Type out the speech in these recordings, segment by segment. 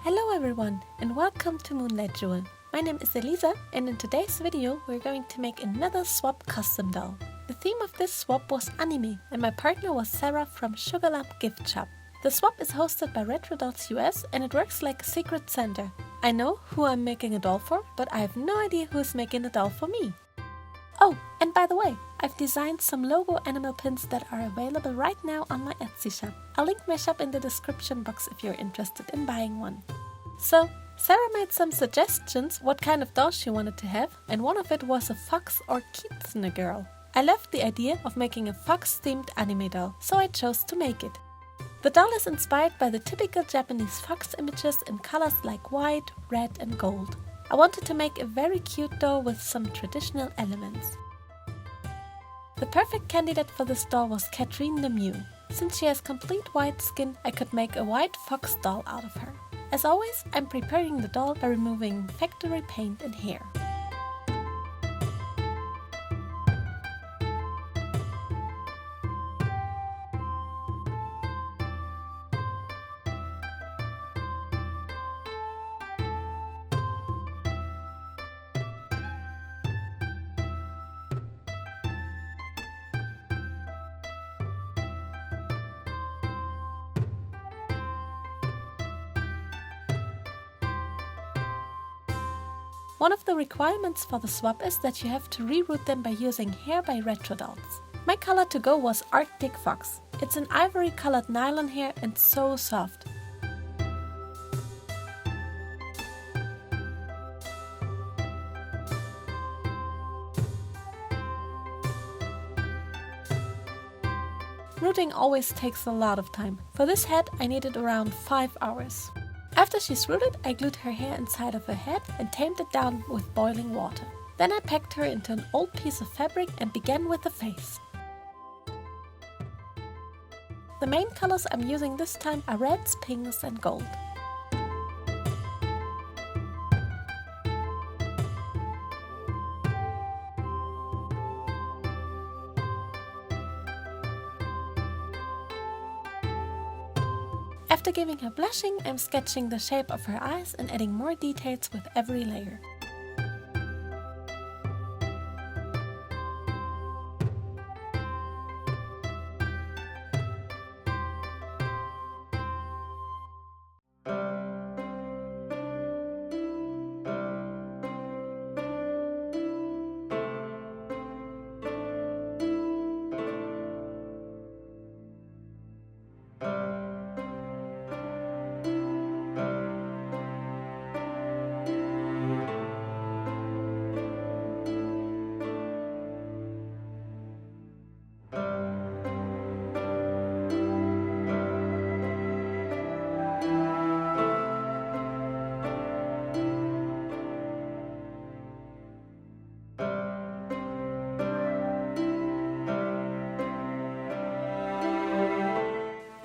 Hello everyone and welcome to Moonlight Jewel. My name is Elisa and in today's video we're going to make another swap custom doll. The theme of this swap was anime and my partner was Sarah from Sugarlump Giftshop. The swap is hosted by RetrodollsUs and it works like a secret Santa. I know who I'm making a doll for, but I have no idea who is making a doll for me. Oh, and by the way, I've designed some logo enamel pins that are available right now on my Etsy shop. I'll link my shop in the description box if you're interested in buying one. So, Sarah made some suggestions what kind of doll she wanted to have, and one of it was a fox or Kitsune girl. I loved the idea of making a fox-themed anime doll, so I chose to make it. The doll is inspired by the typical Japanese fox images in colors like white, red and gold. I wanted to make a very cute doll with some traditional elements. The perfect candidate for this doll was Catherine Lemieux. Since she has complete white skin, I could make a white fox doll out of her. As always, I'm preparing the doll by removing factory paint and hair. One of the requirements for the swap is that you have to reroute them by using hair by RetroDolls. My color to go was Arctic Fox. It's an ivory colored nylon hair and so soft. Rooting always takes a lot of time. For this head I needed around 5 hours. After she's rooted, I glued her hair inside of her head and tamed it down with boiling water. Then I packed her into an old piece of fabric and began with the face. The main colors I'm using this time are reds, pinks and gold. After giving her blushing, I'm sketching the shape of her eyes and adding more details with every layer.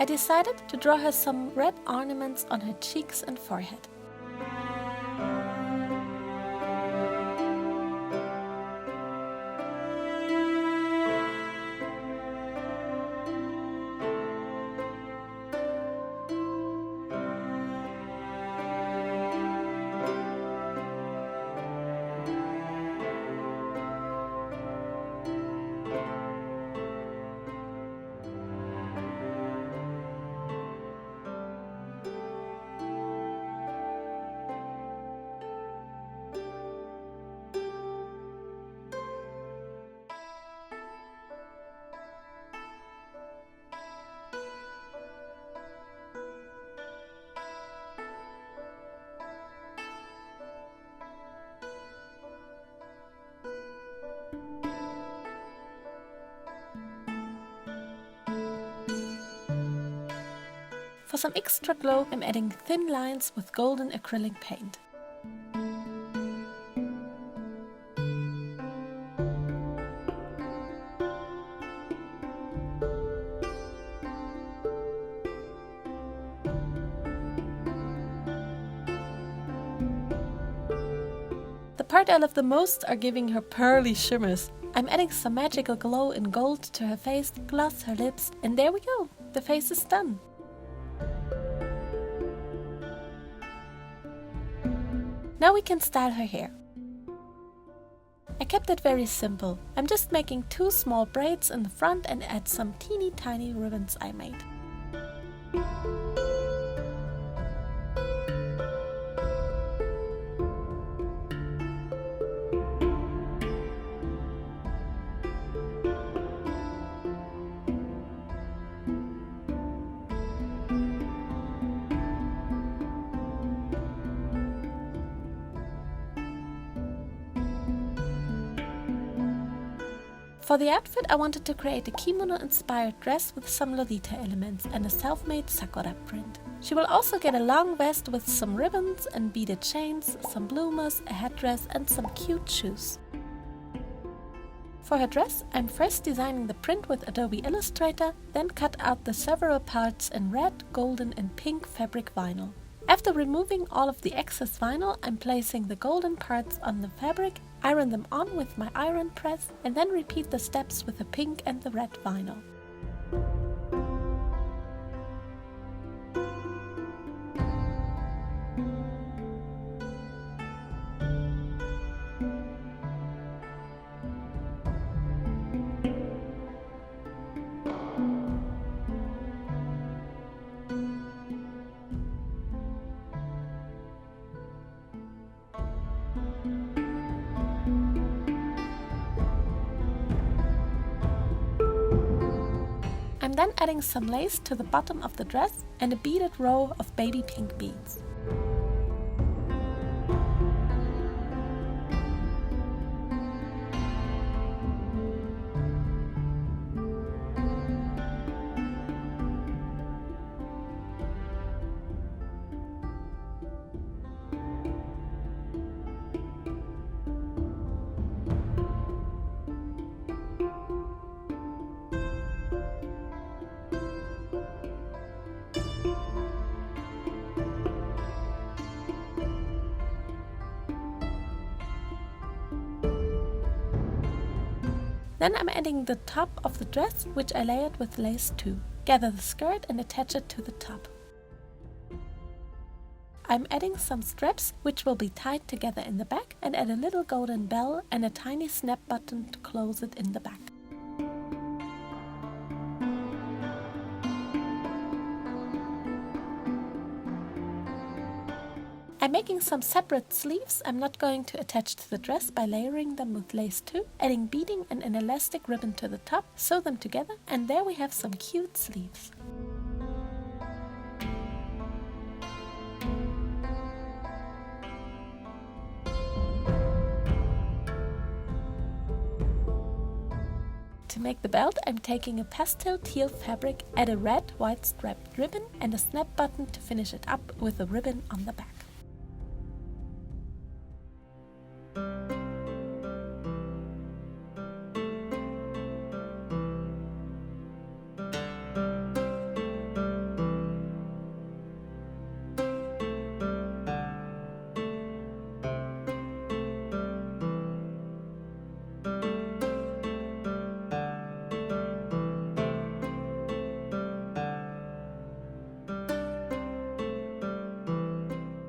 I decided to draw her some red ornaments on her cheeks and forehead. For some extra glow, I'm adding thin lines with golden acrylic paint. The part I love the most are giving her pearly shimmers. I'm adding some magical glow in gold to her face, gloss, her lips, and there we go! The face is done! Now we can style her hair. I kept it very simple. I'm just making 2 small braids in the front and add some teeny tiny ribbons I made. For the outfit, I wanted to create a kimono-inspired dress with some Lolita elements and a self-made sakura print. She will also get a long vest with some ribbons and beaded chains, some bloomers, a headdress and some cute shoes. For her dress, I'm first designing the print with Adobe Illustrator, then cut out the several parts in red, golden and pink fabric vinyl. After removing all of the excess vinyl, I'm placing the golden parts on the fabric, iron them on with my iron press, and then repeat the steps with the pink and the red vinyl. I'm then adding some lace to the bottom of the dress and a beaded row of baby pink beads. Then I'm adding the top of the dress, which I layered with lace too. Gather the skirt and attach it to the top. I'm adding some straps, which will be tied together in the back, and add a little golden bell and a tiny snap button to close it in the back. I'm making some separate sleeves I'm not going to attach to the dress by layering them with lace too, adding beading and an elastic ribbon to the top, sew them together, and there we have some cute sleeves. To make the belt, I'm taking a pastel teal fabric, add a red, white striped ribbon and a snap button to finish it up with a ribbon on the back.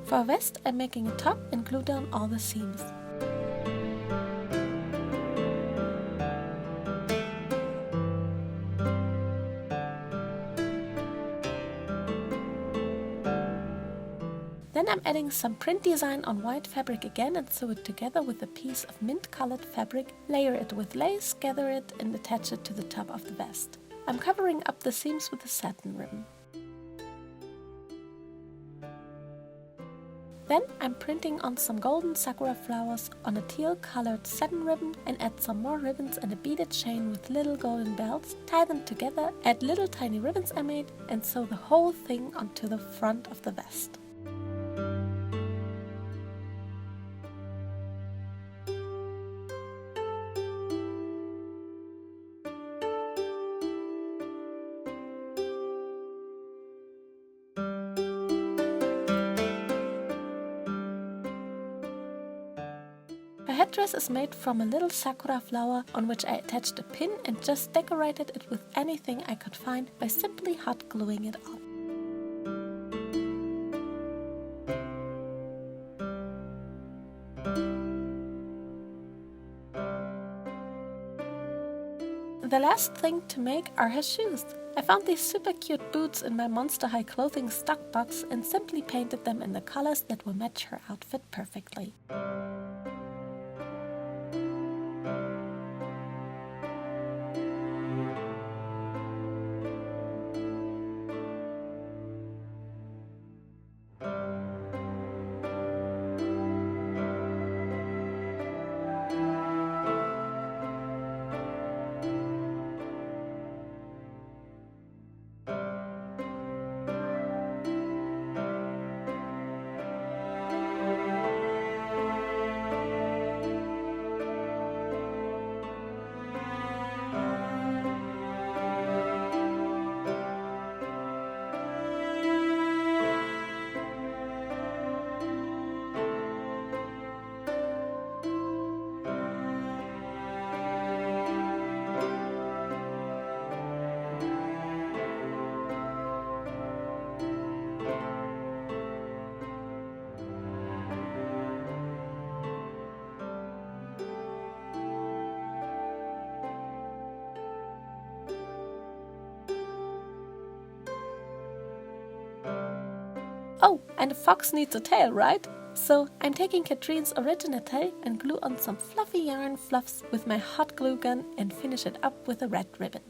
For a vest, I'm making a top and glue down all the seams. Then I'm adding some print design on white fabric again and sew it together with a piece of mint colored fabric, layer it with lace, gather it and attach it to the top of the vest. I'm covering up the seams with a satin ribbon. Then I'm printing on some golden sakura flowers on a teal colored satin ribbon and add some more ribbons and a beaded chain with little golden bells, tie them together, add little tiny ribbons I made and sew the whole thing onto the front of the vest. Her headdress is made from a little sakura flower on which I attached a pin and just decorated it with anything I could find by simply hot gluing it on. The last thing to make are her shoes. I found these super cute boots in my Monster High clothing stock box and simply painted them in the colors that will match her outfit perfectly. Oh, and a fox needs a tail, right? So I'm taking Katrine's original tail and glue on some fluffy yarn fluffs with my hot glue gun and finish it up with a red ribbon.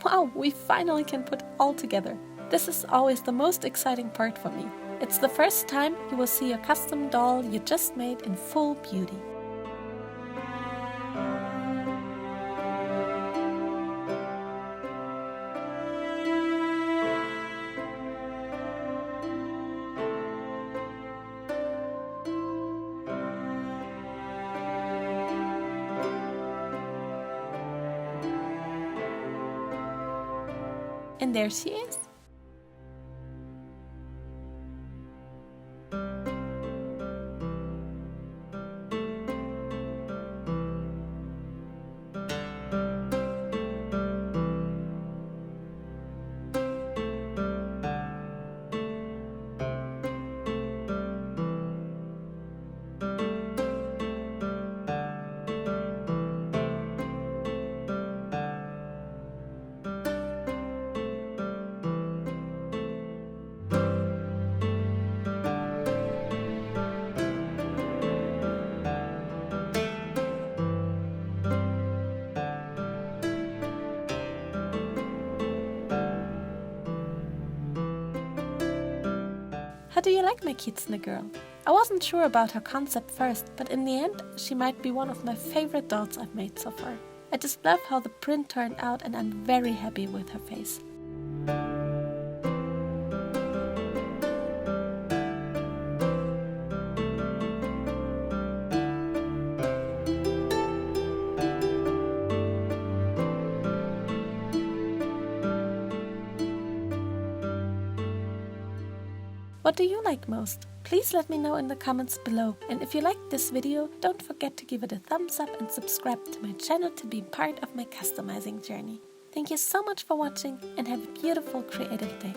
Wow, we finally can put all together. This is always the most exciting part for me. It's the first time you will see a custom doll you just made in full beauty. And there she is. How do you like my Kitsune girl? I wasn't sure about her concept first, but in the end, she might be one of my favorite dolls I've made so far. I just love how the print turned out and I'm very happy with her face. What do you like most? Please let me know in the comments below, and if you liked this video, don't forget to give it a thumbs up and subscribe to my channel to be part of my customizing journey. Thank you so much for watching and have a beautiful creative day.